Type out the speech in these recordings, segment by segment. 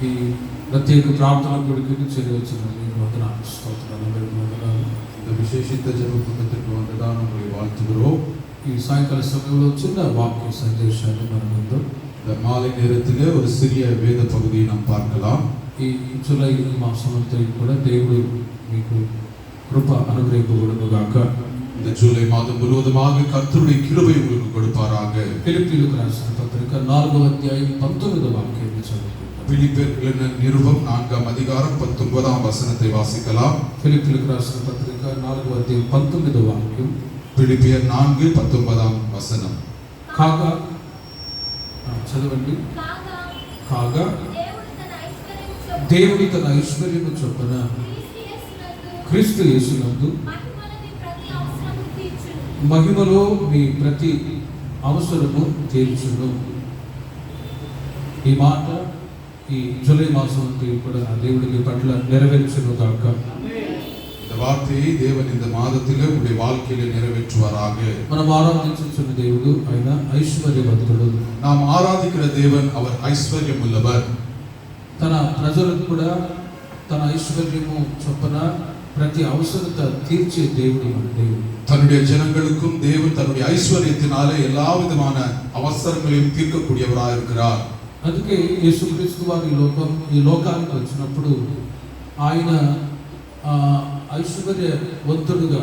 ఈ ప్రత్యేక ప్రార్థన కొడుకుని చేరవచ్చిన మీకు వందనాలు, స్తోత్రాలు, అందరికీ వందనాలు. இந்த விசேஷித்த ஜெப கூட்டத்திற்கு வந்ததால் உங்களை வாழ்த்துகிறோம். ఈ సాయంకాల సమయంలో చిన్న వాక్య సందేశాన్ని మనం ముందు இந்த மாலை நேரத்திலே ஒரு சிறிய வேத பகுதியை நாம் பார்க்கலாம். ఈ జూలై మాసమంతా కూడా దేవుడు మీకు కృప అనుగ్రహింపబడును గాక. இந்த ஜூலை மாதம் முழுவதுமாக கர்த்தருடைய கிருபை உங்களுக்கு கொடுப்பாராக. ఫిలిప్పీయులకు రాసిన పత్రిక 4వ అధ్యాయం 19వ వాక్యాన్ని చదువుకుందాం. பிலிப்பியர் நிருபம் 4ஆம் அதிகாரம் 19ஆம் வசனத்தை வாசிக்கலாம். ఫిలిప్పీయులకు రాసిన పత్రిక 4వ అధ్యాయం 19వ వాక్యం. பிலிப்பியர் 4:19ஆம் வசனம். కాగా చదవండి. కాగా దేవుడి తన ఐశ్వర్యము చొప్పున క్రీస్తు యేసునందు మహిమలో మీ ప్రతి అవసరము తీర్చును. ఈ మాట ఈ జూలై మాసం కూడా దేవుడికి పట్ల నెరవేర్చును గాక. இந்த வார்த்தையை தேவன் இந்த மாதத்திலே உங்களுடைய வாழ்க்கையிலே நிறைவேற்றுவாராக. మనం ఆరాధించుచున్న దేవుడు ఆయన ఐశ్వర్యవంతుడు. நாம் ஆராதிக்கிற தேவன் அவர் ஐஸ்வர்யம் உள்ளவர். తన ప్రజలకు కూడా తన ఐశ్వర్యము చొప్పున ప్రతి అవసరత తీర్చే దేవుడు మన దేవుడు. தன்னுடைய ஜனங்களுக்கும் தேவன் தன்னுடைய ஐஸ்வர்யத்தினாலே எல்லா விதமான அவசரங்களையும் தீர்க்கக்கூடியவராக இருக்கிறார். అందుకే యేసుక్రీస్తు వారి ఈ లోకానికి వచ్చినప్పుడు ఆయన ఐశ్వర్యవంతుడుగా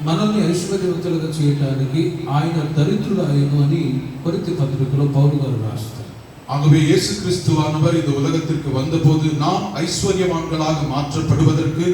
మనల్ని ఐశ్వర్యవంతులుగా చేయడానికి ఆయన దరిద్రుడాయను అని కొరింథీ పత్రికలో పౌలు గారు రాస్తారు. ஆகவே இயேசு கிறிஸ்துவானவர் இந்த உலகத்திற்கு வந்தபோது நாம் ஐஸ்வர்யவான்களாக மாற்றப்படுவதற்கு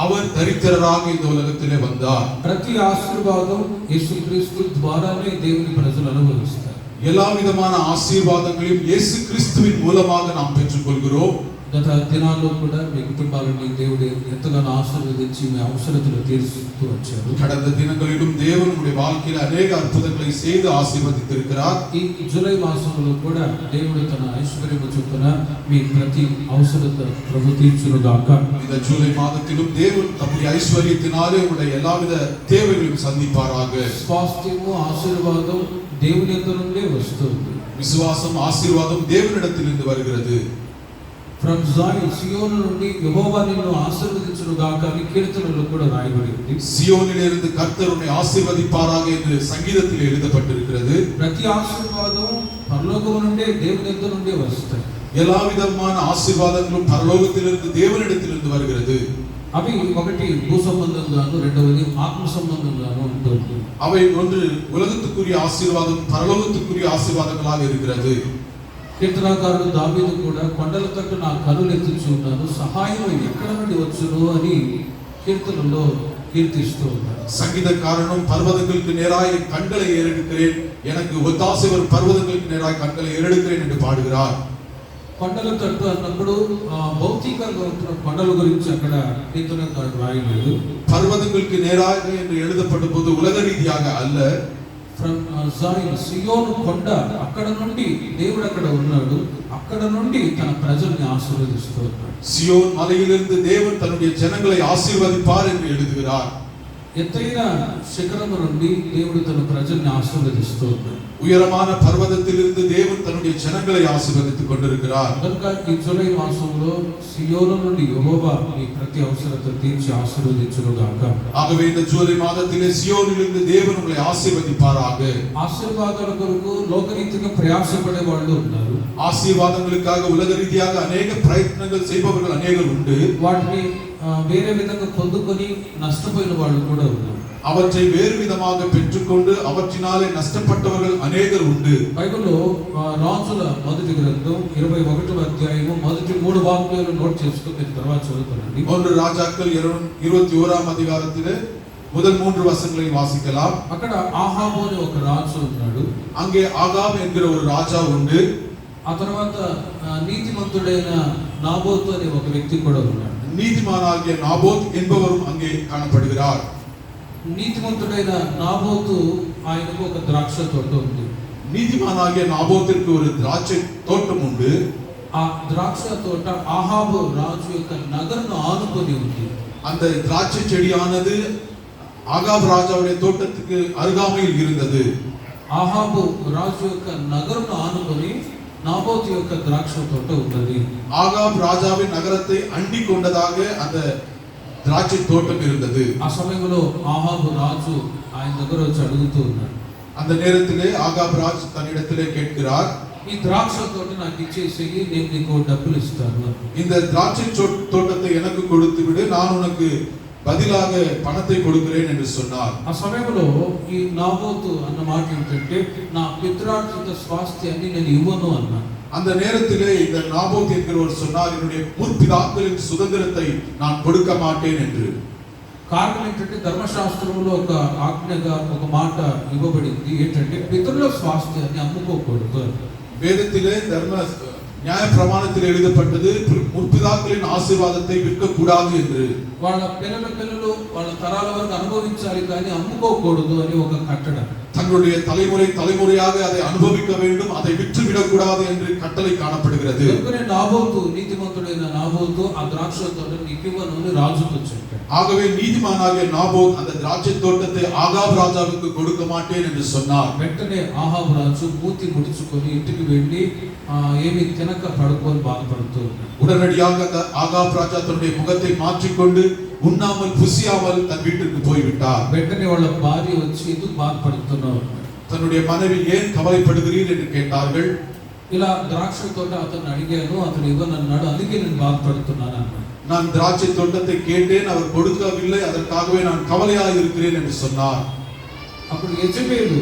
அவர் தரித்திரராக இந்த உலகத்திலே வந்தார். ప్రతి ఆశీర్వాదం యేసుక్రీస్తు ద్వారానే దేవుని ప్రజలు అనుభవిస్తారు. எல்லா விதமான ஆசீர்வாதங்களையும் இயேசு கிறிஸ்துவின் மூலமாக நாம் பெற்றுக்கொள்கிறோம். గత దినాల్లో కూడా మీ కుటుంబాలని దేవుడు ఎంతగానో ఆశీర్వదించి మీ అవసరతలు తీరుస్తూ వచ్చారు. கடந்த தினங்களிலும் தேவன் உங்களுடைய வாழ்க்கையில் அநேக அற்புதங்களை செய்து ஆசீர்வதித்திருக்கிறார். ఈ జూలై మాసంలో కూడా దేవుడు తన ఐశ్వర్యము చొప్పున మీ ప్రతి అవసరత ప్రభు తీర్చును గాక. இந்த ஜூலை மாதத்திலும் தேவன் தம்முடைய ஐஸ்வர்யத்தினாலே உங்களுடைய எல்லாவித தேவைகளையும் சந்திப்பாராக. స్వాస్థ్యము ఆశీర్వాదం దేవుని యొద్ద నుండే వస్తుంది. விசுவாசம் ஆசீர்வாதம் தேவனிடத்திலிருந்து வருகிறது. ఫ్రమ్ జాయిన్ సియోను నుండి యెహోవా నిన్ను ఆశీర్వదించును గాక అని కీర్తనలో కూడా రాయబడింది. சியோனிலிருந்து கர்த்தர் உன்னை ஆசீர்வதிப்பாராக என்று சங்கீதத்தில் எழுதப்பட்டிருக்கிறது. ప్రతి ఆశీర్వాదం పరలోకము నుండే దేవుని యొద్ద నుండే వస్తాయి. எல்லா விதமான ஆசீர்வாதங்களும் பரலோகத்திலிருந்து தேவனிடத்திலிருந்து வருகிறது. అవి ఒకటి భూ సంబంధంగాను, రెండవది ఆత్మ సంబంధంగాను ఉంటుంది. அவை ஒன்று உலகத்துக்குரிய ஆசீர்வாதம், பரலோகத்துக்குரிய ஆசீர்வாதங்களாக இருக்கிறது. కీర్తనాకారుడు దావీదు కూడా కొండల తట్టు నా కన్నులు ఎత్తుచున్నాను, సహాయం ఎక్కడ నుండి వచ్చును అని కీర్తనలో కీర్తిస్తూ ఉన్నారు. சங்கீதக்காரனும் பர்வதங்களுக்கு நேராய் கண்களை ஏறெடுக்கிறேன், எனக்கு ஒத்தாசை வரும் பர்வதங்களுக்கு நேராய் கண்களை ஏறெடுக்கிறேன் என்று பாடுகிறார். కొండల తట్టు అన్నప్పుడు భౌతికంగా ఉంటున్న కొండల గురించి అక్కడ కీర్తనకారుడు రాయలేదు. பர்வதங்களுக்கு நேராக என்று எழுதப்பட்ட போது உலக ரீதியாக அல்ல. ఫ్రమ్ జాయిన్ సియోను కొండ, అక్కడ నుండి దేవుడు అక్కడ ఉన్నాడు, అక్కడ నుండి తన ప్రజల్ని ఆశీర్వదిస్తూ ఉన్నాడు. சியோன் மலையிலிருந்து தேவன் தன்னுடைய ஜனங்களை ஆசீர்வதிப்பார் என்று எழுதுகிறார். ఎత్తైన శిఖరము నుండి దేవుడు తన ప్రజల్ని ఆశీర్వదిస్తూ ఉన్నాడు. உயரமான பர்வதத்திலிருந்து தேவன் தன்னுடைய ஜனங்களை ஆசீர்வதித்துக் கொண்டிருக்கிறார். కనుక ఈ జూలై మాసంలో సియోను నుండి యెహోవా మీ ప్రతి అవసరత తీర్చి ఆశీర్వదించును గాక. ஆகவே இந்த ஜூலை மாதத்திலே சியோனிலிருந்து தேவன் உங்களை ஆசீர்வதிப்பாராக. ఆశీర్వాదాల కొరకు లోకరీతిగా ప్రయాసపడే వాళ్ళు ఉన్నారు. ஆசீர்வாதங்களுக்காக உலக ரீதியாக அநேக பிரயత్నங்கள் செய்பவர்கள் அநேகர் உண்டு. వాటిని వేరే విధంగా పొందుకొని నష్టపోయిన వాళ్ళు కూడా ఉన్నారు. அவற்றை வேறு விதமாக பெற்றுக்கொண்டு அவற்றினாலே நஷ்டப்பட்டவர்கள் அநேகர் உண்டு. బైబిల్లో రాజుల మొదటి గ్రంథం 21వ అధ్యాయము మొదటి 3 వాక్యాలు నోట్ చేసుకొని మీరు తర్వాత చదువుకోండి. 1 ராஜாக்கள் 21ஆம் அதிகாரத்திலே முதல் 3 வசனங்களை வாசிக்கலாம். అక్కడ ఆహాబు అనే ఒక రాజు ఉన్నాడు. அங்கே ஆகாப் என்கிற ஒரு ராஜா உண்டு. ఆ తర్వాత నీతిమంతుడైన నాబోతు అనే ఒక వ్యక్తి కూడా ఉన్నాడు. நீதிமானாகிய நாபோத் என்பவரும் அங்கே காணப்படுகிறார். నీతిమంతుడైన నాబోతు ఆయనకు ఒక ద్రాక్ష తోట ఉంది. நீதிமானாகிய நாபோத்திற்கு ஒரு திராட்சை தோட்டம் உண்டு. ఆ ద్రాక్ష తోట ఆహాబు రాజు యొక్క నగరును ఆనుకొని ఉంది. அந்த திராட்சை செடியானது ஆகாப் ராஜாவுடைய தோட்டத்துக்கு அருகாமையில் இருந்தது. ఆహాబు రాజు యొక్క నగరును ఆనుకొని నాబోతు యొక్క ద్రాక్ష తోట ఉన్నది. ஆகாப் ராஜாவின் நகரத்தை அண்டி கொண்டதாக அந்த திராட்சை தோட்டம் இருந்தது. ఆ సమయంలో ఆహాబు రాజు ఆయన దగ్గర వచ్చి అడుగుతూ ఉన్నాడు. அந்த நேரத்திலே ஆகாப் ராஜ் தன்னிடத்திலே கேட்கிறார், ఈ ద్రాక్ష తోట నాకు ఇచ్చేసేయి, నేను నీకు డబ్బులు ఇస్తాను. இந்த திராட்சை தோட்டத்தை எனக்கு கொடுத்து விடு, நான் உனக்கு பதிலாக பணத்தை கொடுக்கிறேன் என்று சொன்னார். ఆ సమయంలో ఈ నాబోతు అన్న మాట ఏంటంటే, నా పిత్రార్జిత స్వాస్థ్యాన్ని నేను ఇవ్వను అన్నాడు. அந்த நேரத்திலே இந்த நாபோத் என்கிறவர் சொன்னார், என்னுடைய முற்பிதாக்களின் சுதந்திரத்தை நான் கொடுக்க மாட்டேன் என்று. కారణం ఏంటంటే ధర్మశాస్త్రంలో ఒక ఆజ్ఞగా ఒక మాట ఇవ్వబడింది ఏంటంటే పితరుల స్వాస్థ్యాన్ని అమ్ముకోకూడదు. வேதத்திலே தர்ம நியாய பிரமாணத்தில் எழுதப்பட்டது முற்பிதாக்களின் ஆசீர்வாதத்தை விற்கக்கூடாது என்று. వాళ్ళ పిల్లలు వాళ్ళ తరాల వరకు అనుభవించాలి కానీ అమ్ముకోకూడదు అని ఒక కట్టడ. தங்களுடைய தலைமுறையாக அதை அனுபவிக்க வேண்டும், அதை விற்றுவிடக் கூடாது என்று கட்டளை காணப்படுகிறது. నాబోతు నీతిమంతుడైన నాబోతు ఆ ద్రాక్ష తోటను నీకు ఇవ్వను అని రాజుతో చెప్పాడు. ஆகவே நீதிமானாகிய நாபோத் அந்த திராட்சை தோட்டத்தை ஆகாப் ராஜாவுக்கு கொடுக்க மாட்டேன் என்று சொன்னார். వెంటనే ఆహాబు రాజు మూతి ముడుచుకొని ఇంటికి వెళ్ళి ఏమి తినక పడుకొని బాధపడుతూ ఉన్నాడు. உடனடியாக அந்த ஆகாப் ராஜா தன்னுடைய முகத்தை மாற்றிக்கொண்டு உண்ணாமல் புசியாமல் தன் வீட்டுக்கு போய்விட்டார். వెంటనే వాళ్ళ భార్య వచ్చి ఎందుకు బాధపడుతున్నావు, தன்னுடைய மனைவி ஏன் கவலைப்படுகிறீர் என்று கேட்டார்கள். ఇలా ద్రాక్ష తోట అతను అడిగాను, అతను ఇవ్వనన్నాడు, అందుకే నేను బాధపడుతున్నాను అన్నాడు. நான் திராட்சை தோட்டத்தை கேட்டேன், அவர் கொடுக்கவில்லை, அதற்காகவே நான் கவலையாக இருக்கிறேன் என்று சொன்னார். అప్పుడు యెజబేలు,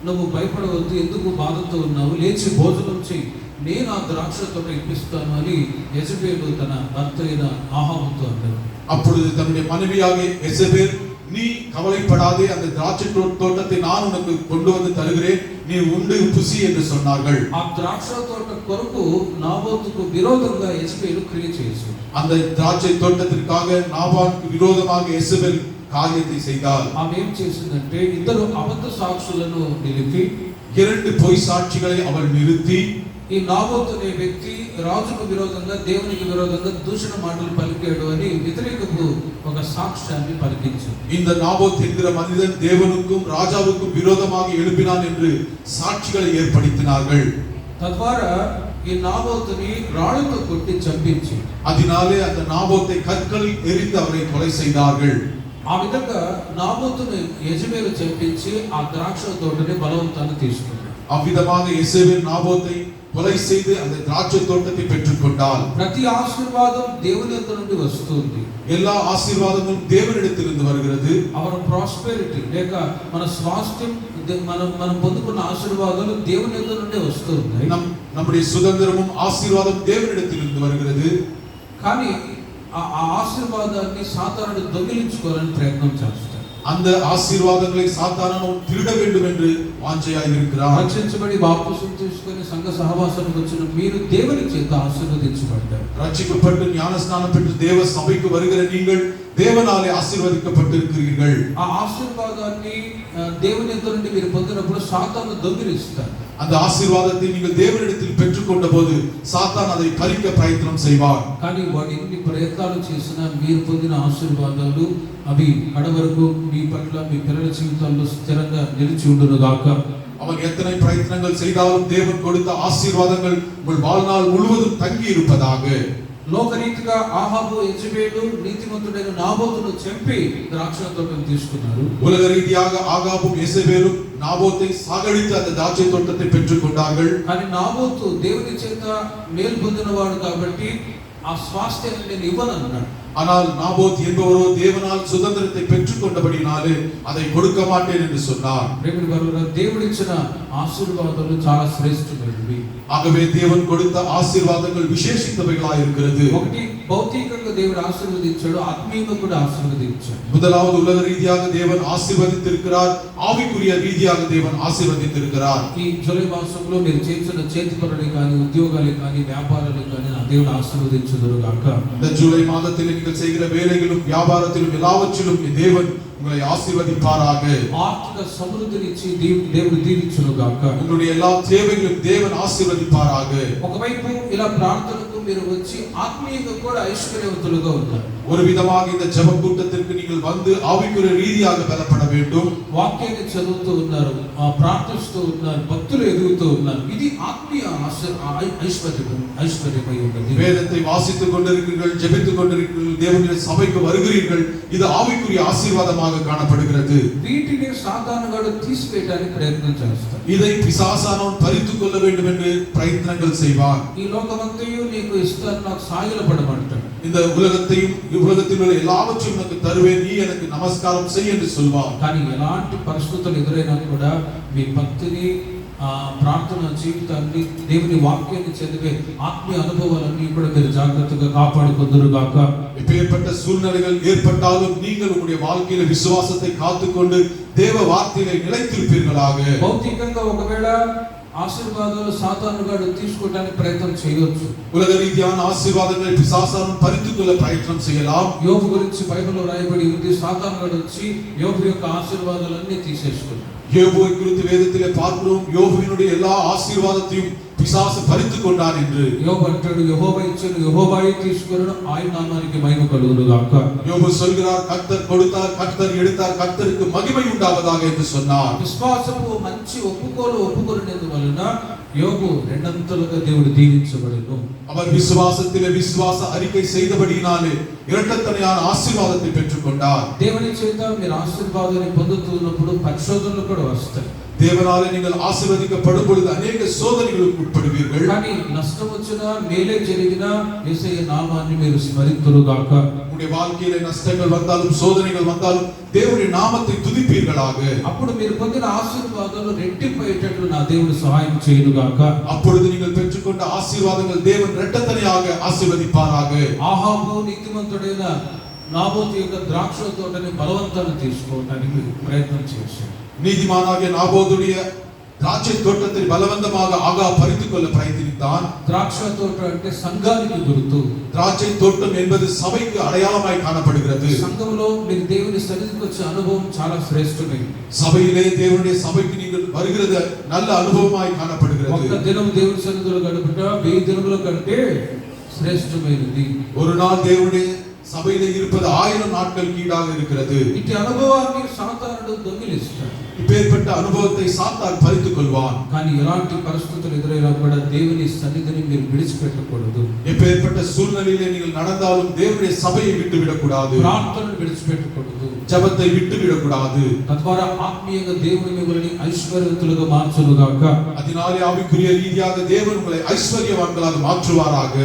నువ్వు భయపడవద్దు, ఎందుకు బాధతో ఉన్నావు, లేచి భోజనం చెయ్యి, నేను ఆ ద్రాక్ష తోట ఇప్పిస్తాను అని యెజబేలు తన భర్త అయిన ఆహాబుతో అన్నాడు. அப்பொழுது தன்னுடைய மனைவியாகிய எசபேல், நீ கவலைப்படாதே, அந்த திராட்சை தோட்டத்தை நான் உனக்கு கொண்டு வந்து தருகிறேன், நீ உண்டு புசி என்று சொன்னார்கள். ఆ ద్రాక్ష తోట కొరకు నాబోతుకు విరోధంగా యెజబేలు క్రియ చేసింది. அந்த திராட்சை தோட்டத்திற்காக நாபாலுக்கு விரோதமாக எசபேல் காரியத்தை செய்தாள். ఆమె ఏం చేసిందంటే ఇద్దరు అబద్ధ సాక్షులను నిలిపి, இரண்டு பொய் சாட்சிகளை அவள் நிறுத்தி, ఈ నాబోతు అనే వ్యక్తి రాజుకు విరోధంగా దేవునికి విరోధంగా దూషణ మాటలు పలికాడు అని వ్యతిరేకపు ఒక సాక్ష్యాన్ని పలికించింది. இந்த நாபோத் என்கிற மனிதன் தேவனுக்கும் ராஜாவுக்கும் விரோதமாக எழுப்பினான் என்று சாட்சிகளை ஏற்படுத்தினார்கள். తద్వారా ఈ నాబోతుని రాళ్లతో కొట్టి చంపించి, அதனாலே அந்த நாபோத்தை கற்களில் எறிந்து அவரை கொலை செய்தார்கள். ఆ విధంగా నాబోతుని యెజబేలు చంపించి ఆ ద్రాక్ష తోటని బలవంతాన్ని తీసుకున్నాడు. அவ்விதமாக எசேபேல் நாபோத்தை கொலை செய்து அந்த திராட்சை தோட்டத்தை பெற்றுக்கொண்டாள். ప్రతి ఆశీర్వాదం దేవుని యొద్ద నుండి వస్తుంది. எல்லா ஆசீர்வாதமும் தேவனிடத்திலிருந்து வருகிறது. అవర్ ప్రాస్పెరిటీ లేక మన స్వాస్థ్యం, మనం పొందుకున్న ఆశీర్వాదాలు దేవుని యొద్ద నుండి వస్తున్నాయి. நம்முடைய சுதந்திரமும் ஆசீர்வாதம் தேவனிடத்திலிருந்து வருகிறது. కానీ ఆ ఆశీర్వాదాన్ని సాతానుడు దొంగిలించుకోవాలని ప్రయత్నం చేస్తాడు. அந்த ஆசீர்வாதங்களை சாத்தானவன் திருட வேண்டும் என்று வாஞ்சையாய் இருக்கிறார். రక్షించబడి బాప్తిసం తీసుకొని సంఘ సహవాసానికి వచ్చిన మీరు దేవుని చేత ఆశీర్వదించబడ్డారు. ரட்சிக்கப்பட்டு ஞானஸ்நானம் பெற்று தேவ சபைக்கு வருகிற நீங்கள் தேவனாலே ஆசீர்வதிக்கப்பட்டிருக்கிறீர்கள். ఆ ఆశీర్వాదాన్ని దేవుని యొద్ద నుండి మీరు పొందినప్పుడు సాతాను దొంగిలిస్తాడు. அந்த ఆశీర్వాదத்தை நீங்கள் தேவனிடத்தில் பெற்றுக்கொண்ட போது சாத்தான் அதை பறிக்க பிரயத்தனம் செய்வார். కానీ వాడు ఎన్ని ప్రయత్నాలు చేసినా మీరు పొందిన ఆశీర్వాదాలు అవి కడవరకు మీ పట్ల మీ పిల్లల జీవితాల్లో స్థిరంగా నిలిచి ఉండును గాక. அவன் எத்தனை பிரயத்தனங்கள் செய்தாலும் தேவன் கொடுத்த ஆசீர்வாதங்கள் உங்கள் வாழ்நாள் முழுவதும் தங்கி இருப்பதாக. లోకరీతిగా ఆహాబు యెజబేలు నీతిమంతుడైన నాబోతును చంపి ద్రాక్ష తోటను తీసుకున్నారు. உலக ரீதியாக ஆகாபும் எசபேலும் நாபோத்தை சாகடித்து அந்த திராட்சை தோட்டத்தை பெற்றுக்கொண்டார்கள். కానీ నాబోతు దేవుని చేత మేలు పొందినవాడు కాబట్టి ఆ స్వాస్థ్యాన్ని నేను ఇవ్వనన్నాడు. ஆனால் நாபோத் என்பவரோ தேவனால் சுதந்திரத்தை பெற்றுக்கொண்டபடினாலே அதை கொடுக்க மாட்டேன் என்று சொன்னார். దేవుడిచ్చిన ఆశీర్వాదాలు చాలా శ్రేష్టమైనవి. ஆகவே தேவன் கொடுத்த ஆசீர்வாதங்கள் விசேஷித்தவைகளாய் இருக்கிறது. ఒకటి భౌతికంగా దేవుడు ఆశీర్వదించాడు, ఆత్మీయంగా కూడా ఆశీర్వదించాడు. முதலாவது உலக ரீதியாக தேவன் ஆசீர்வதித்திருக்கிறார், ஆவிக்குரிய ரீதியாக தேவன் ஆசீர்வதித்திருக்கிறார். ఈ జూలై మాసంలో మీరు చేసిన చేతి పనులు కానీ ఉద్యోగాలు కానీ వ్యాపారాలు కానీ నా దేవుడు ఆశీర్వదించుదురు గాక. இந்த ஜூலை மாதத்தில் நீங்கள் செய்கிற வேலைகளிலும் வியாபாரத்திலும் எல்லாவற்றிலும் தேவன் உங்களை ஆசீர்வதிப்பாராக. ఆర్థిక సమృద్ధిని ఇచ్చి దేవుడు దీవించును గాక. உங்களுடைய எல்லா தேவைகளையும் தேவன் ஆசீர்வதிப்பாராக. ఒకవైపు ఇలా ప్రార్థనకు మీరు వచ్చి ఆత్మీయంగా కూడా ఐశ్వర్యవంతులుగా ఉంటారు. ஒரு விதமாக இந்த ஜெப கூட்டத்திற்கு நீங்கள் வந்து ஆவிக்குரிய ரீதியாக பலப்பட வேண்டும். వాక్యాన్ని చదువుతూ ఉన్నారు, ప్రార్థిస్తూ ఉన్నారు, భక్తులు ఎదుగుతూ ఉన్నారు. ఇది ఆత్మీయ ఆశీర్వాదం. ஐஸ்வர்யமై ఉన్నది. வேதத்தை வாசித்துக் கொண்டிருக்கிறீர்கள், ஜெபித்துக் கொண்டிருக்கிறீர்கள், தேவனுடைய சபைக்கு வருகிறீர்கள். இது ஆவிக்குரிய ஆசீர்வாதமாக காணப்படுகிறது. వీటిని సాతానుగాడు తీసివేయడానికి ప్రయత్నం చేస్తాడు. இதை பிசாசானவன் பறித்துக் கொள்ள வேண்டும் என்று பிரயத்தனங்கள் செய்வான். ఈ లోకమంతయు నీకు ఇస్తాను, నాకు సాగిలపడమంటాడు. இந்த உலகத்தையும் உலகத்தில் உள்ள எல்லாவற்றையும் உனக்கு தருவேன், நீ எனக்கு நமஸ்காரம் செய் என்று சொல்வான். కానీ ఎలాంటి పరిస్థితులు ఎదురైనా కూడా మీ భక్తిని ప్రార్థన జీవితాన్ని దేవుని వాక్యాన్ని చదివే ఆత్మీయ అనుభవాలన్నీ కూడా మీరు జాగ్రత్తగా కాపాడుకొందురుగాక. எப்பேற்பட்ட சூழ்நிலைகள் ஏற்பட்டாலும் நீங்கள் உங்களுடைய வாழ்க்கையில விசுவாசத்தை காத்துக்கொண்டு தேவ வார்த்தையிலே நிலைத்திருப்பீர்களாக. భౌతికంగా ఒకవేళ ఆశీర్వాదాలు సాతానుగాడు తీసుకోవడానికి ప్రయత్నం చేయవచ్చు. உலக ரீதியான ஆசீர்வாதங்களை பிசாசானவன் பறித்துக் கொள்ள பிரயత్నం செய்யலாம். యోబు గురించి బైబిల్లో రాయబడి ఉంది, సాతానుగాడు వచ్చి యోబు యొక్క ఆశీర్వాదాలన్నీ తీసేసుకున్నాడు. யோபுவை குறித்து வேதத்திலே பார்க்கிறோம், யோபுவினுடைய எல்லா ஆசீர்வாதத்தையும் பிசாசு பறித்துக் கொண்டான் என்று. யோபு అంటాడు, యెహోవా ఇచ్చాడు, యెహోవాయే తీసుకొనును, ఆయన నామానికి మహిమ కలుగునుగాక. யோபு சொல்கிறார், கர்த்தர் கொடுத்தார், கர்த்தர் எடுத்தார், கர்த்தருக்கு மகிமை உண்டாவதாக என்று சொன்னார். విశ్వాసపు మంచి ఒప్పుకొనినందువలన యోబు రెండంతలుగా దేవుడు దీవించబడెను. அவர் விசுவாசத்திலே விசுவாச அறிக்கை செய்தபடியினாலே இரட்டத்தனையான ஆசீர்வாதத்தை பெற்றுக் கொண்டார். దేవుని చేత మీరు ఆశీర్వాదాన్ని పొందుతున్నప్పుడు పరిశోధనలు కూడా వస్తాయి. தேவனாலே நீங்கள் ஆசீர்வதிக்கப்படும் பொழுது அநேக சோதனைகளுக்கு உட்படுவீர்கள். కానీ నష్టం వచ్చినా మేలే జరిగినా యేసయ్య నామాన్ని మీరు స్మరింతురుగాక. உங்களுடைய வாழ்க்கையிலே நஷ்டங்கள் வந்தாலும் சோதனைகள் வந்தாலும் தேவனுடைய நாமத்தை துதிப்பீர்களாக. అప్పుడు మీరు పొందిన ఆశీర్వాదాలు రెట్టింపయ్యేటట్లు నా దేవుడు సహాయం చేయునుగాక. அப்பொழுது நீங்கள் பெற்றுக்கொண்ட ஆசீர்வாதங்கள் தேவன் இரட்டத்தனையாக ஆசீர்வதிப்பாராக. ఆహాబు నీతిమంతుడైన నాబోతు యొక్క ద్రాక్ష తోటని బలవంతాన్ని తీసుకోవడానికి ప్రయత్నం చేశాడు. நீதிமானாகிய நாபோதுடைய திராட்சை தோட்டத்தை பலவந்தமாக ஆகா பறித்துக் கொள்ள பிரயத்னித்தான். ద్రాక్ష తోట అంటే సంఘానికి గుర్తు. திராட்சை தோட்டம் என்பது சபைக்கு அடையாளமாய் காணப்படுகிறது. సంఘంలో మీరు దేవుని సన్నిధికి వచ్చే అనుభవం చాలా శ్రేష్టమైనది. சபையிலே தேவனுடைய சபைக்கு நீங்கள் வருகிறது நல்ல அனுபவமாய் காணப்படுகிறது. ఒక్క దినం దేవుని సన్నిధిలో గడుపుట 1000 దినముల కంటే శ్రేష్టమైనది. ஒரு நாள் தேவனுடைய சபையிலே இருப்பது 1000 நாட்களுக்கு ஈடாக இருக்கிறது. ఇట్టి అనుభవాన్ని సాతానుడు దొంగిలిస్తాడు. இப்பேற்பட்ட அனுபவத்தை சாத்தான் பறித்துக் கொள்வான். కానీ ఎలాంటి పరిస్థితులు ఎదురైనా కూడా దేవుని సన్నిధిని మీరు విడిచిపెట్టకూడదు. எப்பேற்பட்ட சூழ்நிலையிலே நீங்கள் நடந்தாலும் தேவனுடைய சபையை விட்டு விடக்கூடாது. ప్రార్థనను విడిచిపెట్టకూడదు. ஜெபத்தை விட்டு விடக்கூடாது. తద్వారా ఆత్మీయంగా దేవుని మిమ్మల్ని ఐశ్వర్యవంతులుగా మార్చునుగాక. அதனாலே ஆவிக்குரிய ரீதியாக தேவன் உங்களை ஐஸ்வர்யவான்களாக மாற்றுவாராக.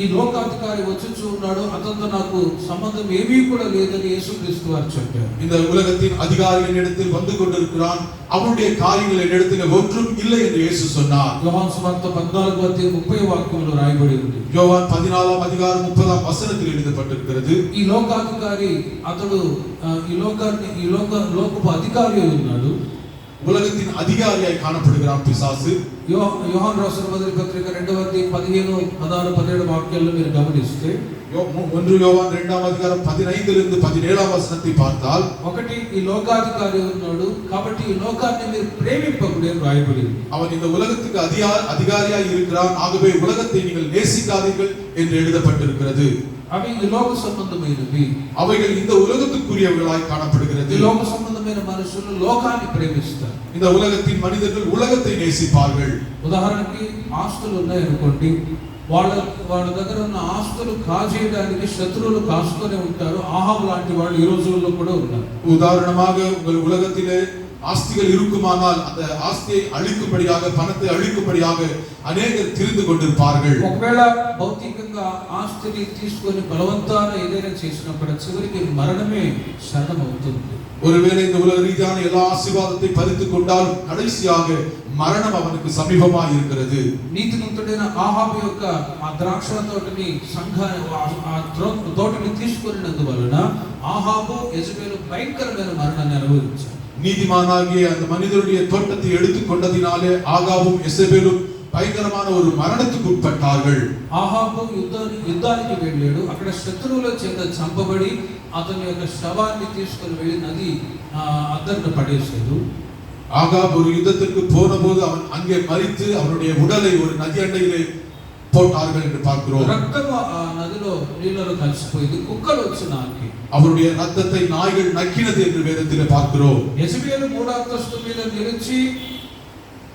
ఈ లోకాధికారి వచ్చుచూ ఉన్నాడు, అతనితో నాకు సంబంధం ఏమీ కూడా లేదని యేసుక్రీస్తు వారు చెప్పారు. இந்த உலகத்தின் அதிகாரி என்னிடத்தில் வந்து கொண்டிருக்கிறான், அவனுடைய காரியங்கள் என்னிடத்தில் ஒன்றும் இல்லை என்று இயேசு சொன்னார். యోహాను సువార్త 14:30 వాక్యంలో రాయబడి ఉంది. யோவான் 14 அதிகாரம் 30 வசனத்தில் எழுதப்பட்டிருக்கிறது. ఈ లోకాధికారి అతడు ఈ లోకపు అధికారి అయి ఉన్నాడు. உலகத்தின் அதிகாரியாய் காணப்படுகிறான் பிசாசு. యోహాను రాసిన మొదటి పత్రిక 2:15, 16, 17 వాక్యాల్లో మీరు గమనిస్తే 1 யோவான் 2 அதிகாரம் 15 17 வசனத்தை பார்த்தால், ఒకటి ఈ లోకాధికారి ఉన్నాడు కాబట్టి ఈ లోకాన్ని మీరు ప్రేమింపకూడదు అని రాయబడి ఉంది. அவன் இந்த உலகத்துக்கு அதிகாரியாய் இருக்கிறான், ஆகவே உலகத்தை நீங்கள் நேசிக்காதீர்கள் என்று எழுதப்பட்டிருக்கிறது. అవి ఈ లోక సంబంధమైనవి. அவைகள் இந்த உலகத்துக்குரியவர்களாய் காணப்படுகிறது. ఈ లోక సంబంధమైన మనుషులు లోకాన్ని ప్రేమిస్తారు. இந்த உலகத்தின் மனிதர்கள் உலகத்தை நேசிப்பார்கள். ఉదాహరణకి ఆస్తులు ఉన్నాయనుకోండి, వాళ్ళ దగ్గర ఉన్న ఆస్తులు కాజేయడానికి శత్రువులు కాసుకొని ఉంటారు. ఆహాబు లాంటి వాళ్ళు ఈ రోజుల్లో కూడా ఉన్నారు. உதாரணமாக உங்கள் உலகத்திலே ஆஸ்திகள் இருக்குமானால் அந்த ஆஸ்தியை அழிக்கும்படியாக, பணத்தை அழிக்கும்படியாக அநேகர் திரிந்து கொண்டிருப்பார்கள். ఒకవేళ భౌతికంగా ఆస్తిని తీసుకొని బలవంతాన ఏదైనా చేసినప్పుడు చివరికి మరణమే శరణమవుతుంది. ஒருவேளை இந்த உலக ரீதியான எல்லா ஆசீர்வாதத்தை பறித்துக் கொண்டால் கடைசியாக மரணம் அவனுக்கு சமீபமாக இருக்கிறது. నీతిమంతుడైన ఆహాబు యొక్క ఆ ద్రాక్ష తోటని తోటని తీసుకున్నందువలన ఆహాబు యెజబెలు భయంకరమైన మరణాన్ని అనుభవించారు. நீதிமானாகிய அந்த மனிதனுடைய தோட்டத்தை எடுத்துக் கொண்டதினாலே ஆகாவும் எசபேலும் பயங்கரமான ஒரு மரணத்துக்கு உட்பட்டார்கள். ఆహాబు యుద్ధానికి వెళ్ళాడు. అక్కడ శత్రువుల చేత చంపబడి అతని యొక్క శవాన్ని తీసుకొని వెళ్ళి నది అద్దరిన పడేశాడు. ஆகாப் ஒரு யுத்தத்திற்கு போன போது அவன் அங்கே மரித்து அவனுடைய உடலை ஒரு நதி அண்டையிலே போட்டார்கள் என்று பார்க்கிறோம். రక్తం ఆ నదిలో నీళ్ళలో కలిసిపోయింది. కుక్కలు వచ్చి నాకి அவருடைய ரத்தத்தை நாய்கள் நக்கினது என்று வேதத்திலே பார்க்கிறோம். యెజబెలు 3వ అంతస్తు మీద నిలిచి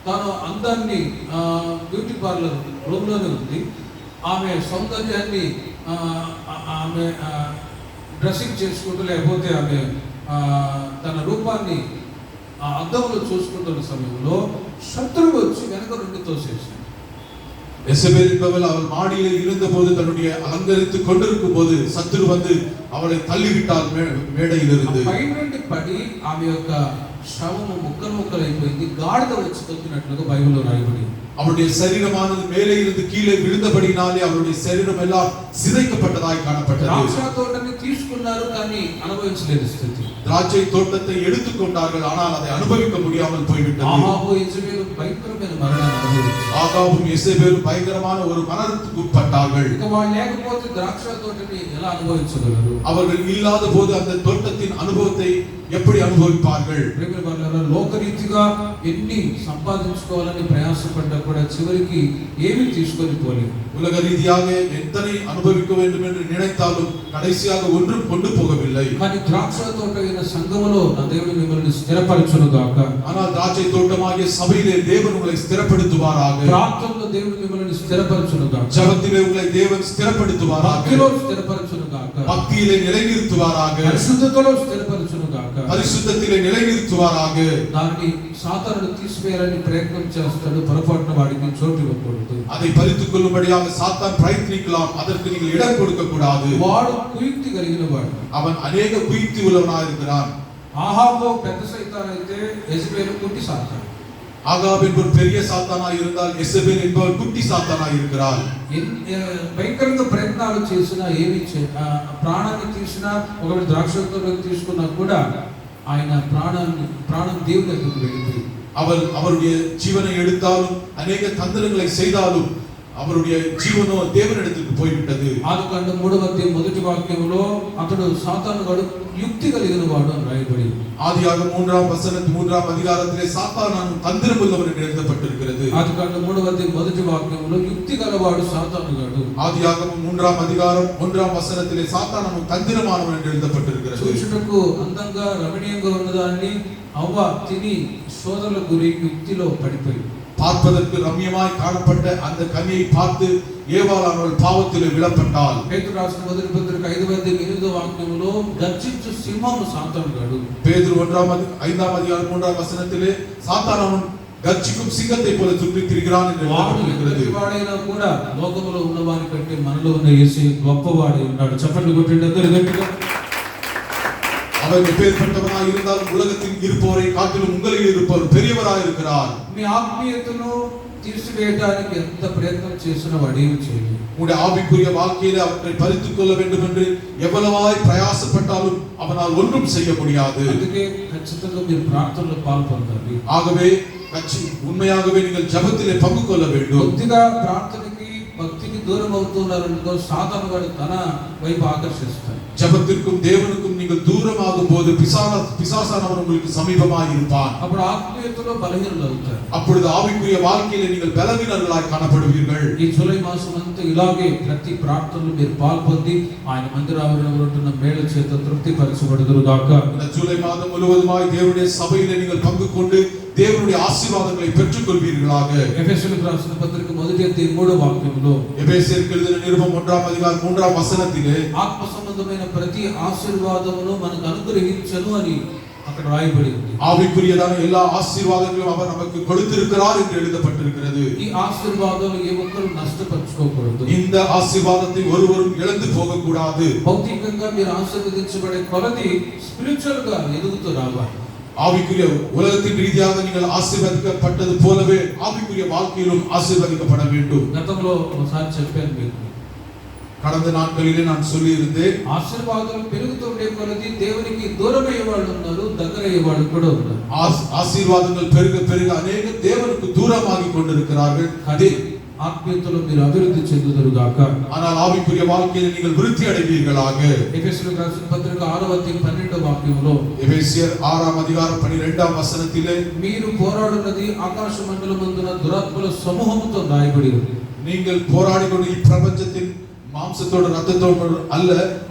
తాను అందాన్ని బ్యూటీ పార్లర్ రూమ్లోనే ఉంది. ఆమె సౌందర్యాన్ని ఆమె డ్రెస్సింగ్ చేసుకుంటూ, లేకపోతే ఆమె తన రూపాన్ని అద్దంలో చూసుకుంటున్న సమయంలో శత్రువు వచ్చి వెనక నుండి తోసేసాడు. எசபேல் என்பவள் அவள் மாடியில் இருந்தபோது தன்னுடைய அலங்கரித்துக் கொண்டிருக்கும் போது சத்துரு வந்து அவளை தள்ளிவிட்டால் மேடையிலிருந்து. పై నుండి పడి ఆమె యొక్క శవము ముక్కలు ముక్కలైపోయింది. గాడిద వచ్చి తొక్కినట్లుగా బైబిల్లో రాయబడి. அவளுடைய சரீரமானது மேலே இருந்து கீழே விழுந்தபடினாலே அவளுடைய சரீரம் எல்லாம் சிதைக்கப்பட்டதாய் காணப்பட்டது. ద్రాక్ష తోటని తీసుకున్నారు కానీ అనుభవించలేని స్థితి. திராட்சை தோட்டத்தை எடுத்துக்கொண்டார்கள், ஆனால் அதை அனுபவிக்க முடியாமல் போய்விட்டது. ஆகாபு எசபேலும் பயங்கரమైన మరణాన్ని అనుభవించారు. ஆகாபும் எசபேலும் பயங்கரமான ஒரு மரணத்துக்கு உட்பட்டார்கள். ఇక వాళ్ళు లేకపోతే ద్రాక్ష తోటని ఎలా అనుభవించగలరు? அவர்கள் இல்லாத போது அந்த தோட்டத்தின் அனுபவத்தை எப்படி அனுபவிப்பார்கள்? లోకరీతిగా ఎన్ని సంపాదించుకోవాలని ప్రయాసపడ్డా కూడా చివరికి ఏమీ తీసుకొని పోలేదు. உலக ரீதியாக எத்தனை அனுபவிக்க வேண்டும் என்று நினைத்தாலும் கடைசியாக ஒன்றும் கொண்டு போகவில்லை. కానీ ద్రాక్ష తోట అయిన సంఘములో నా దేవుడు మిమ్మల్ని స్థిరపరచును గాక. ஆனால் திராட்சை தோட்டமாகிய சபையிலே தேவன் உங்களை ஸ்திரப்படுத்துவாராக. ప్రార్థనలో దేవుడు మిమ్మల్ని స్థిరపరచును గాక. ஜெபத்திலே உங்களை தேவன் ஸ்திரப்படுத்துவாராக. భక్తిలో స్థిరపరచును గాక. பக்தியிலே நிலைநிறுத்துவாராக. పరిశుద్ధతలో స్థిరపరచును గాక. பரிசுத்தத்திலே நிலைநிறுத்துவாராக. దాన్ని సాతానుడు తీసివేయాలని ప్రయత్నం చేస్తాడు. పొరపాటున వాడికి చోటు ఇవ్వకూడదు. அதை பறித்துக் கொள்ளும்படியாக சாத்தான் பிரயத்னிக்கலாம், அதற்கு நீங்கள் இடம் கொடுக்க கூடாது. వాడు కుయుక్తి కలిగిన వాడు. அவன் அநேக குயுக்தி உள்ளவனாக இருக்கிறான். ఆహాబు పెద్ద సైతాన్ అయితే యెజబెలు కుట్టి సాతాను. ஆகாப் என்பவர் பெரிய சாத்தானாய் இருந்தால் எசபேல் என்பவர் குட்டி சாத்தானாய் இருக்கிறார். భయంకరంగా ప్రయత్నాలు చేసినా ఏమి ప్రాణాన్ని తీసినా, ఒకవేళ ద్రాక్షతోటలో తీసుకున్నా కూడా ఆయన ప్రాణం దేవుని దగ్గరికి వెళ్ళిపోయింది. அவருடைய ஜீவனை எடுத்தாலும் அநேக தந்திரங்களை செய்தாலும் அவருடைய జీవనో దేవునిடத்துக்கு போய்விட்டது. ఆదికాండం 3:1 అతడు సాతానుగాడు యుక్తి కలిగిన వాడు అని రాయబడి. ஆதியாகமம் 3 அதிகாரத்திலே சாத்தானான் தந்திரம் உள்ளவன் என்று எழுதப்பட்டிருக்கிறது. ఆదికాండం 3:1 యుక్తి గలవాడు సాతానుగాడు. ஆதியாகமம் 3 அதிகாரம் 1 சாத்தானான் தந்திரமானவன் என்று எழுதப்பட்டிருக்கிறது. చూచుటకు అందంగా రమణీయంగా ఉన్నదాన్ని అవ్వ తిని సోదరుల గురి యుక్తిలో పడిపోయి, பார்ப்பதற்கு ரம்யமாய் காணப்பட்ட அந்த கனியை பார்த்து ஏவாளானவள் பாவத்திலே விழப்பட்டாள். పేతురు రాసిన మొదటి పత్రిక 5:8 గర్జించు సింహము సాతానుగాడు. பேதுரு 5 அதிகாரம் 3 சாத்தானவன் గర్జిக்கும் సింగத்தை పోల చుట్టి తిరిగిరాన్ என்று எழுதப்பட்டிருக்கிறது. వాడైనా కూడా లోకములో ఉన్నవాని కంటే మనలో ఉన్న యేసు గొప్పవాడై ఉన్నాడు. చప్పట్లు కొట్టండి అందరూ గట్టిగా. அவர் எப்பேற்பட்டவராய் இருந்தாலும் உலகத்தில் இருப்பவரை காட்டிலும் உங்களில் இருப்பவர் பெரியவராய் இருக்கிறார். మీ ఆత్మీయతను తీసివేయడానికి ఎంత ప్రయత్నం చేసినా వాడేమి చేయలేదు. உங்களுடைய ஆவிக்குரிய வாழ்க்கையிலே அவற்றை பறித்துக் கொள்ள வேண்டும் என்று எவ்வளவாய் பிரயாசப்பட்டாலும் அவனால் ஒன்றும் செய்ய முடியாது. అందుకే ఖచ్చితంగా మీరు ప్రార్థనలో పాల్గొనాలి. ஆகவே உண்மையாகவே நீங்கள் ஜெபத்திலே பங்கு கொள்ள வேண்டும். కొద్దిగా ప్రార్థనకి భక్తికి దూరం అవుతున్నారనుకో సాతానుగాడు తన వైపు ఆకర్షిస్తాడు. ஜெபத்திற்கும் தேவனுக்கும் நீங்கள் தூரமாகும் போது பிசாசானவன் உங்களுக்கு சமீபமாய் இருப்பான். అప్పుడు ఆత్మీయతలో బలహీనులు అవుతారు. அப்பொழுது ஆவிக்குரிய வாழ்க்கையிலே நீங்கள் பலவீனர்களாய் காணப்படுவீர்கள். ఈ జూలై మాసం అంతా ఇలాగే ప్రతి ప్రార్థనలో మీరు పాల్పొంది ఆయన మందిర ఆవరణలో ఉంటున్న మేళ చేత తృప్తిపరచబడుదురు గాక. இந்த ஜூலை மாதம் முழுவதுமாய் தேவனுடைய சபையிலே நீங்கள் பங்கு கொண்டு தேவனுடைய ஆசீர்வாதங்களை பெற்றுக் கொள்வீர்களாக. ఎఫెసీయులకు రాసిన పత్రిక 1:3 எபேசியருக்கு எழுதின நிருபம் 1 அதிகாரம் 3 ఆత్మ సంబంధమైన ప్రతి ఆశీర్వాదమును మనకు అనుగ్రహించను అని అక్కడ రాయబడి ఉంది. ஆவிக்குரியதான எல்லா ஆசீர்வாதங்களும் அவர் நமக்கு கொடுத்திருக்கிறார் என்று எழுதப்பட்டிருக்கிறது. ఈ ఆశీర్వాదాలు ఏ ఒక్కరు నష్టపరచుకోకూడదు. இந்த ஆசீர்வாதத்தை ஒருவரும் இழந்து போக கூடாது. భౌతికంగా మీరు ఆశీర్వదించబడే కొలది స్పిరిచువల్ గా ఎదుగుతూ రావాలి. ஆவிக்குரிய உலகத்தின் ரீதியாக நீங்கள் ஆசீர்வதிக்கப்பட்டது போலவே ஆவிக்குரிய வாழ்க்கையிலும் ஆசீர்வதிக்கப்பட வேண்டும். గతంలో ఒకసారి చెప్పాను మీకు, கடந்த நாட்களிலே நான் சொல்லி இருந்தேன், ఆశీర్వాదాలు పెరుగుతుండే కొలది దేవునికి దూరమయ్యే వాళ్ళు ఉన్నారు, దగ్గరయ్యే వాళ్ళు కూడా ఉన్నారు. ஆசீர்வாதங்கள் பெருக பெருக அநேக தேவனுக்கு தூரமாகி கொண்டிருக்கிறார்கள். ఆత్మీయతలో మీరు అభివృద్ధి చెందుదురు గాక. ஆனால் ஆவிக்குரிய வாழ்க்கையிலே நீங்கள் விருத்தி அடைவீர்களாக. ఎఫెసీయులకు రాసిన పత్రిక 6:12 எபேசியர் 6 அதிகாரம் 12 మీరు పోరాడున్నది ఆకాశ మండలమందున దురాత్మల సమూహముతో రాయబడి ఉంది. நீங்கள் போராடிக்கொண்டு இப்பிரபஞ்சத்தின் மாம்சத்தோடு ரத்தத்தோடு அல்ல,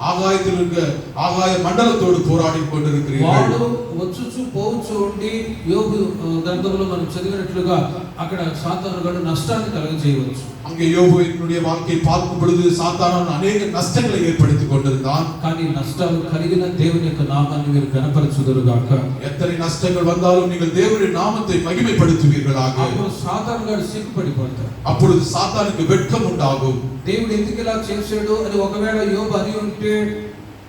ஆகாயத்தில் இருக்க ஆகாய மண்டலத்தோடு போராடி கொண்டிருக்கிறீர்கள். వచ్చుచు పోవచ్చు ఉండి యోబు గ్రంథంలో మనం చదివినట్లుగా అక్కడ సాతానుగాడు నష్టాన్ని కలుగజేయవచ్చు. அங்கே யோபுவினுடைய வாழ்க்கையை பார்க்கும் பொழுது சாத்தானான் அநேக நஷ்டங்களை ஏற்படுத்திக் கொண்டிருந்தான். కానీ నష్టాలు కలిగిన దేవుని యొక్క నామాన్ని మీరు గణపరచుదురుగాక. எத்தனை நஷ்டங்கள் வந்தாலும் நீங்கள் தேவனுடைய நாமத்தை மகிமைப்படுத்துவீர்களாக. అప్పుడు సాతానుగాడు సిగ్గుపడిపోతాడు. அப்பொழுது சாத்தானுக்கு வெட்கம் உண்டாகும். దేవుడు ఎందుకు ఇలా చేశాడు అని ఒకవేళ యోబు అని ఉంటే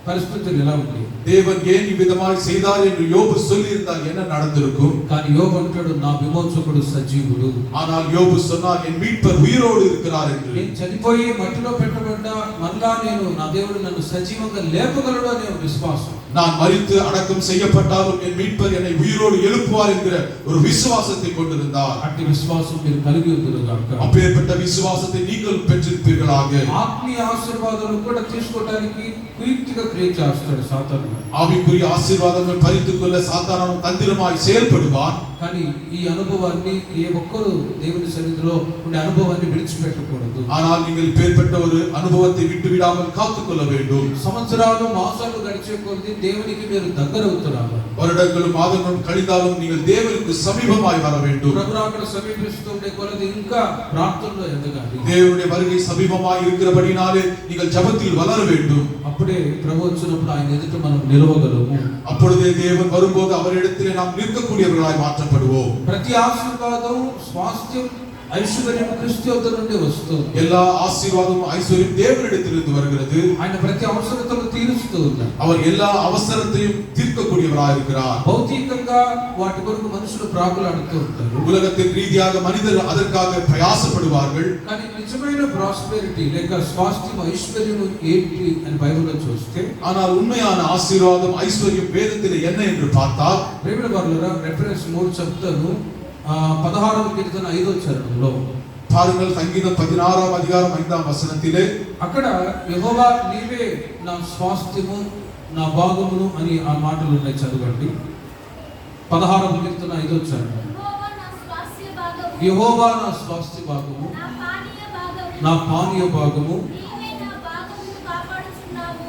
పరిస్థితులు ఎలా ఉండేవి? தேவன் ஏன் இவ்விதமாய் செய்தார் என்று யோபு சொல்லியிருந்தால் என்ன நடந்திருக்கும்? కానీ యోబు అంటాడు నా విమోచకుడు సజీవుడు. ஆனால் யோபு சொன்னார் என் மீட்பர் உயிரோடு இருக்கிறார் என்று. నేను చనిపోయి మట్టిలో పెట్టబడ్డా మళ్ళా నేను నా దేవుడు నన్ను సజీవంగా లేపగలడు అనే విశ్వాసం. நான் மரித்து அடக்கம் செய்யப்பட்டாலும் என் மீட்பர் என்னை உயிரோடு எழுப்புவார் என்கிற ஒரு விசுவாசத்தை கொண்டிருந்தார். అట్టి విశ్వాసం మీరు కలిగి ఉందురుగాక. அப்பேற்பட்ட விசுவாசத்தை நீங்கள் பெற்றிருப்பீர்களாக. ఆత్మీయ ఆశీర్వాదాలు కూడా తీసుకోవడానికి కుయుక్తిగా క్రియేట్ చేస్తాడు సాతాను. ஆவிக்குரிய ஆசீர்வாதங்கள் பறித்துக் கொள்ள சாத்தானான் தந்திரமாய் செயல்படுவான். కానీ ఈ అనుభవాన్ని ఏ ఒక్కరు దేవుని సన్నిధిలో ఉండే అనుభవాన్ని విడిచిపెట్టకూడదు. ஆனால் நீங்கள் இப்பேற்பட்ட ஒரு அனுபவத்தை விட்டு விடாமல் காத்துக்கொள்ள வேண்டும். సంవత్సరాలు మాసాలు గడిచే కొద్దీ దేవునికి మీరు దగ్గర అవుతున్నారు. வருடங்களும் மாதங்களும் கழிந்தாலும் நீங்கள் தேவனுக்கு சமீபமாய் வர வேண்டும். ప్రభు రాకడ సమీపిస్తుండే కొలది ఇంకా ప్రార్థనలో ఎదగాలి. தேவனுடைய வருகை சமீபமாய் இருக்கிறபடினாலே நீங்கள் ஜெபத்தில் வளர வேண்டும். అప్పుడే ప్రభు వచ్చినప్పుడు ఆయన ఎదుట మనం నిలవగలము. அப்பொழுதே தேவன் வரும்போது அவரிடத்திலே நாம் நிற்கக்கூடியவர்களாய் மாற்றப்படுவோம். ప్రతి ఆశీర్వాదం స్వాస్థ్యం ఐశ్వర్యం క్రీస్తు యొద్ద నుండి వస్తుంది. எல்லா ஆசீர்வாதமும் ஐஸ்வர்யம் தேவனிடத்திலிருந்து வருகிறது. ఆయన ప్రతి అవసరతను తీరుస్తూ ఉన్నారు. அவர் எல்லா அவசரத்தையும் தீர்க்கக்கூடியவராய் இருக்கிறார். భౌతికంగా వాటి కొరకు మనుషులు ప్రాకులాడుతూ ఉంటారు. உலகத்தின் ரீதியாக மனிதர் அதற்காக பிரயாசப்படுவார்கள். కానీ నిజమైన ప్రాస్పెరిటీ లేక స్వాస్థ్యం ఐశ్వర్యం ఏంటి అని బైబిల్లో చూస్తే, ஆனால் உண்மையான ஆசீர்வாதம் ஐஸ்வர்யம் வேதத்திலே என்ன என்று பார்த்தால், ప్రేమిల వారులారా రెఫరెన్స్ 3 చెప్తాను. 16వ కీర్తన 5వ చరణంలో பாருங்கள் சங்கீதம் 16ஆம் அதிகாரம் 5ஆம் வசனத்திலே అక్కడ యెహోవా నీవే నా స్వాస్థ్యము నా భాగమును అని ఆ మాటలు ఉన్నాయి. చదవండి 16వ కీర్తన 5వ చరణం. యెహోవా నా స్వాస్థ్య భాగము నా పానీయ భాగము.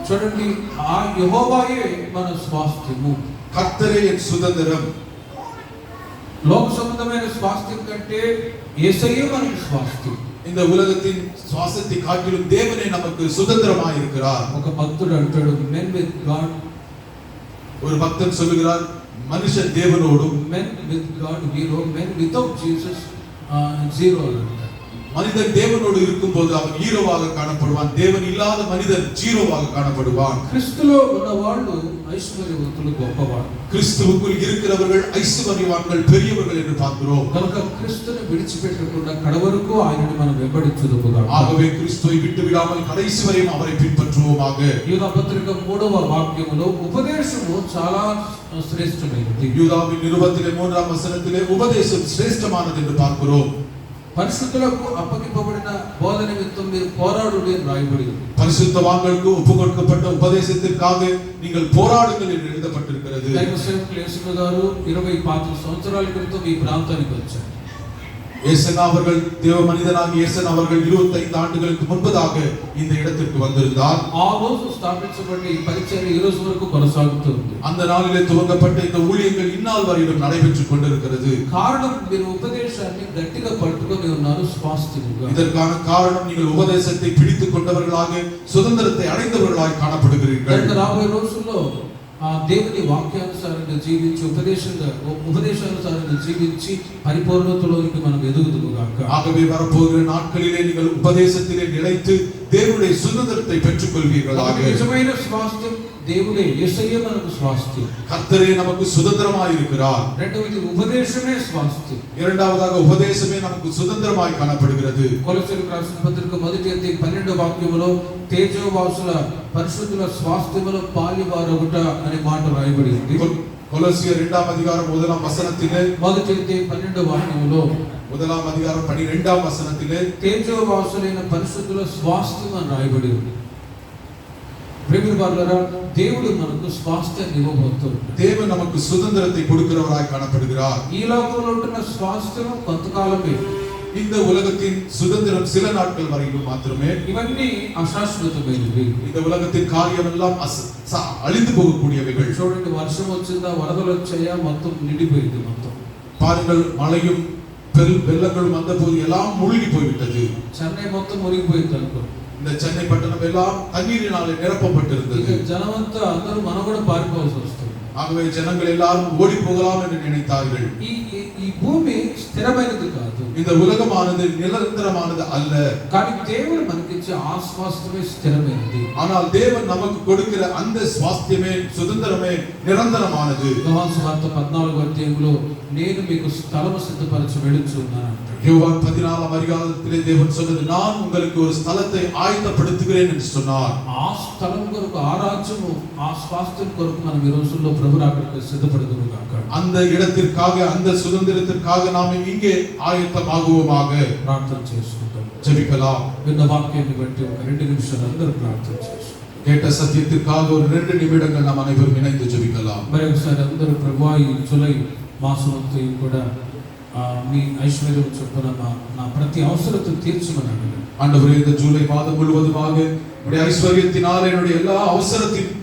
చూడండి, ఆ యెహోవాయే మన స్వాస్థ్యము. கர்த்தரே என் சுதந்திரம். లోక సంబంధమైన స్వాస్థ్యం కంటే యేసయ్యే మనకి స్వాస్థ్యం. இந்த உலகத்தின் சுவாசத்தை காட்டிலும் தேவனே நமக்கு சுதந்திரமாய் இருக்கிறார். ఒక భక్తుడు అంటాడు, men with God, ஒரு பக்தன் சொல்லுகிறார், மனுஷன் தேவனோடும் men with God hero, men without Jesus zero. மனிதன் தேவனோடு இருக்கும்போது அவன் ஹீரோவாக காணப்படுவான். தேவன் இல்லாத மனிதன் ஜீரோவாக காணப்படுவான். క్రీస్తులో ఉన్నవాళ్ళు ఐశ్వర్యవంతులు, గొప్పవాళ్ళు. கிறிஸ்துவுக்குள் இருக்கிறவர்கள் ஐஸ்வர்யவான்கள், பெரியவர்கள் என்று பார்க்கிறோம். కనుక క్రీస్తుని విడిచిపెట్టకుండా కడవరకు ఆయనని మనం వెంబడించుదుముగా. ஆகவே கிறிஸ்துவை விட்டு விடாமல் கடைசி வரையும் அவரை பின்பற்றுவோமாக. యూదా పత్రిక 3వ వాక్యములో ఉపదేశము చాలా శ్రేష్టమైనది. யூதாவின் நிருபத்திலே 3ஆம் வசனத்திலே உபதேசம் சிரேஷ்டமானது என்று பார்க்கிறோம். పరిశుద్ధులకు అప్పగింపబడిన బోధ నిమిత్తం మీరు పోరాడుడి అని రాయబడి ఉంది. பரிசுத்தவான்களுக்கு ஒப்பு கொடுக்கப்பட்ட உபதேசத்திற்காக நீங்கள் போராடுங்கள் என்று எழுதப்பட்டிருக்கிறது. దైవ సేవకులు యేసు గారు 25 సంవత్సరాల క్రితం ఈ ప్రాంతానికి వచ్చారు. ஏசனா அவர்கள் தேவ மனிதனாகிய ஏசனா அவர்கள் 25 ஆண்டுகளுக்கு முன்பதாக இந்த இடத்திற்கு வந்திருந்தார். ఆ రోజు స్థాపించబడిన ఈ పరిచర్య ఈ రోజు వరకు కొనసాగుతుంది. அந்த நாளிலே துவங்கப்பட்ட இந்த ஊழியங்கள் இந்நாள் வரையிலும் நடைபெற்றுக் கொண்டிருக்கிறது. కారణం మీరు ఉపదేశాన్ని గట్టిగా పట్టుకొని ఉన్నారు స్వాస్థ్యముగా. இதற்கான காரணம் நீங்கள் உபதேசத்தை பிடித்துக் கொண்டவர்களாக சுதந்திரத்தை அடைந்தவர்களாக காணப்படுகிறீர்கள். రాబోయే రోజుల్లో దేవుని వాక్యానుసారంగా జీవించి ఉపదేశానుసారంగా జీవించి పరిపూర్ణతలోనికి మనం ఎదుగుదుముగాక. ஆகவே வரப்போகிற நாட்களிலே நீங்கள் உபதேசத்திலே நிலைத்து தேவனுடைய சுதந்திரத்தை பெற்றுக் கொள்வீர்களாக. నిజమైన స్వాస్థ్యం దేవుడే, యేసయ్యే మనకు స్వాస్థ్యం. கர்த்தரே நமக்கு சுதந்திரமாய் இருக்கிறார். రెండవది ఉపదేశమే స్వాస్థ్యం. இரண்டாவதாக உபதேசமே நமக்கு சுதந்திரமாய் காணப்படுகிறது. కొలస్సీయులకు రాసిన పత్రిక 1:12 వాక్యములో తేజోవాసుల పరిశుద్ధుల స్వాస్థ్యములో పాలివారొకట అనే మాట రాయబడి ఉంది. கொலோசியர் 2ஆம் அதிகாரம் 1ஆம் வசனத்திலே 1:12 వాక్యములో 1ஆம் அதிகாரம் 12ஆம் வசனத்திலே తేజోవాసులైన పరిశుద్ధుల స్వాస్థ్యం అని రాయబడి ఉంది. ప్రియమైన వారలారా, దేవుడు మనకు స్వాస్థ్యాన్ని ఇవ్వబోతున్నాడు. தேவன் நமக்கு சுதந்திரத்தை கொடுக்கிறவராய் காணப்படுகிறார். ఈ లోకంలో ఉంటున్న స్వాస్థ్యం కొంతకాలమే. இந்த உலகத்தின் சுதந்திரம் சில நாட்கள் வரையிலும் மாத்திரமே. ఇవన్నీ అశాశ్వతమైనవి. இந்த உலகத்தின் காரியம் எல்லாம் அழிந்து போகக்கூடியவைகள். చూడండి, వర్షం వచ్చిందా, వరదలు వచ్చాయా, మొత్తం నిండిపోయింది. మొత్తం பாருங்கள், மழையும் வெள்ளங்களும் வந்த போது எல்லாம் மூழ்கி போய்விட்டது. చెన్నై మొత్తం మునిగిపోయింది అనుకో. இந்த சென்னை பட்டணம் எல்லாம் தண்ணீரினாலே நிரப்பப்பட்டிருந்தது. జనమంతా అందరూ మనం కూడా పారిపోవాల్సి వస్తుంది. ஆகவே ஜனங்கள் எல்லாரும் ஓடி போகலாம் என்று நினைத்தார்கள். ఈ భూమి స్థిరమైనది కాదు. இந்த உலகமானது நிரந்தரமானது அல்ல. కానీ దేవుడు మనకిచ్చే ఆ స్వాస్థ్యమే స్థిరమైనది. ஆனால் தேவன் நமக்கு கொடுக்கிற அந்த ஸ்வாஸ்தியமே சுதந்திரமே நிரந்தரமானது. యోహాను సువార్త 14వ అధ్యాయంలో నేను మీకు స్థలము సిద్ధపరచి వెళ్ళుచున్నాను అంటాడు. யோவான் 14ஆம் அதிகாரத்திலே தேவன் சொன்னது, நான் உங்களுக்கு ஒரு ஸ்தலத்தை ஆயத்தப்படுத்துகிறேன் என்று சொன்னார். ఆ స్థలం కొరకు, ఆ రాజ్యము, ఆ స్వాస్థ్యం కొరకు మనం ఈ రోజుల్లో ప్రభు రాకడకు సిద్ధపడుదుము గాక. அந்த இடத்திற்காக, அந்த சுதந்திரத்திற்காக நாம் இங்கே ஆயத்தமாகுவோமாக. ప్రార్థన చేసుకుంటాం. ஜெபிக்கலாம். విన్న వాక్యాన్ని బట్టి ఒక 2 నిమిషాలు అందరూ ప్రార్థన చేసుకుంటాం. கேட்ட சத்தியத்திற்காக ஒரு 2 நிமிடங்கள் நாம் அனைவரும் இணைந்து ஜெபிக்கலாம். మరి ఒకసారి అందరూ ప్రభువా, ఈ జూలై మాసమంతా కూడా మీ ఐశ్వర్యం చొప్పున నా ప్రతి అవసరத்தை తీర్చమని అడగండి. ஆண்டவரே, இந்த ஜூலை மாதம் முழுவதுமாக உம்முடைய ஐஸ்வரியத்தினால் என்னுடைய எல்லா அவசரத்தையும்